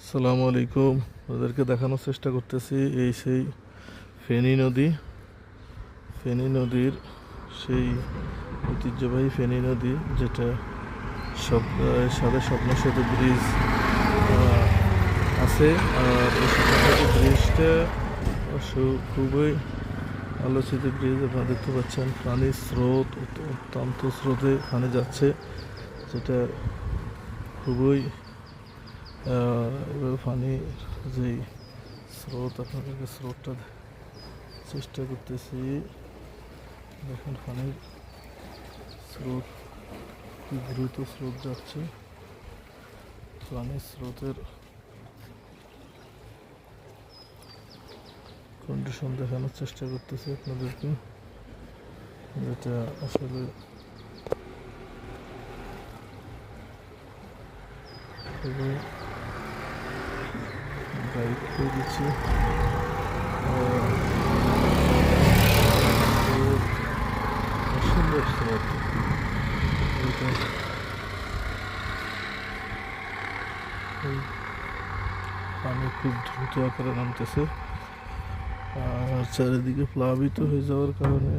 আসসালামু আলাইকুম। ওদেরকে দেখানোর চেষ্টা করতেছি এই সেই ফেনী নদী। ফেনী নদীর সেই ঐতিহ্যবাহী ফেনী নদী, যেটা সাথে স্বপ্ন সেতু ব্রিজ আছে। আর এই স্বপ্ন সেতু ব্রিজটা খুবই আলোচিত ব্রিজ। আপনারা দেখতে পাচ্ছেন পানির স্রোত অত্যন্ত স্রোতে পানি যাচ্ছে, যেটা খুবই এবার পানির যেই স্রোত, আপনাদেরকে স্রোতটা চেষ্টা করতেছি। দেখুন পানির স্রোত কি দ্রুত স্রোত যাচ্ছে। পানির স্রোতের কন্ডিশন দেখানোর চেষ্টা করতেছি আপনাদেরকে, যেটা আসলে খুবই গাইড করে দিচ্ছি। সুন্দর স্রোত, পানি খুব দ্রুত আকারে নামতেছে। আর চারিদিকে প্লাবিত হয়ে যাওয়ার কারণে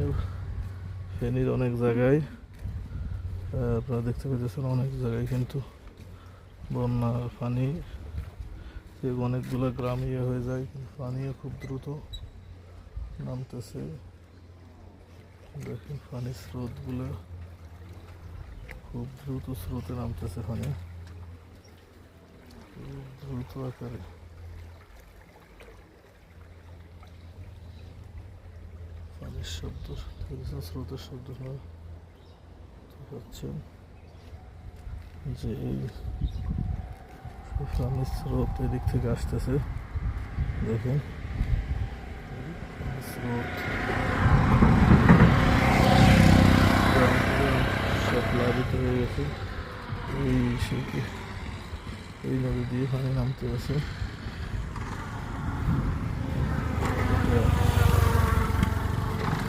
ফেনীর অনেক জায়গায় আপনারা দেখতে পেতেছেন, অনেক জায়গায় কিন্তু বন্যার পানি অনেকগুলো গ্রাম হয়ে যায়, কিন্তু পানিও খুব দ্রুত নামতেছে। দেখেন পানির স্রোতগুলো খুব দ্রুত স্রোতে নামতেছে, পানি খুব দ্রুত আকারে। পানির শব্দ স্রোতের শব্দ পাচ্ছেন, যে এই পানির স্রোত এদিক থেকে আসতেছে। দেখেন স্রোত সব প্লাবিত হয়ে গেছে। এই নদী দিয়ে পানি নামতে আছে।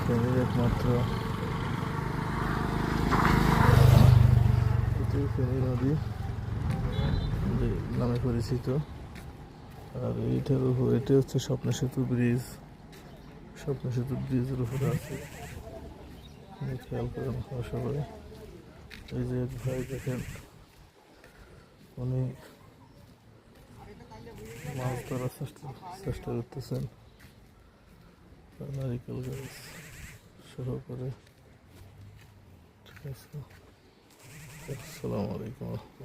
ফেনীর একমাত্র ফেনী নদী যে নামে পরিচিত। আর এটা হচ্ছে স্বপ্ন সেতু ব্রিজ। স্বপ্ন সেতু ব্রিজের উপরে আছে, খেয়াল করেন সবাই। এই যে এক ভাই দেখেন, উনি মাছ ধরার চেষ্টা করতেছেন নারিকেল গাছ সহ করে। ঠিক আছে, আসসালামু আলাইকুম।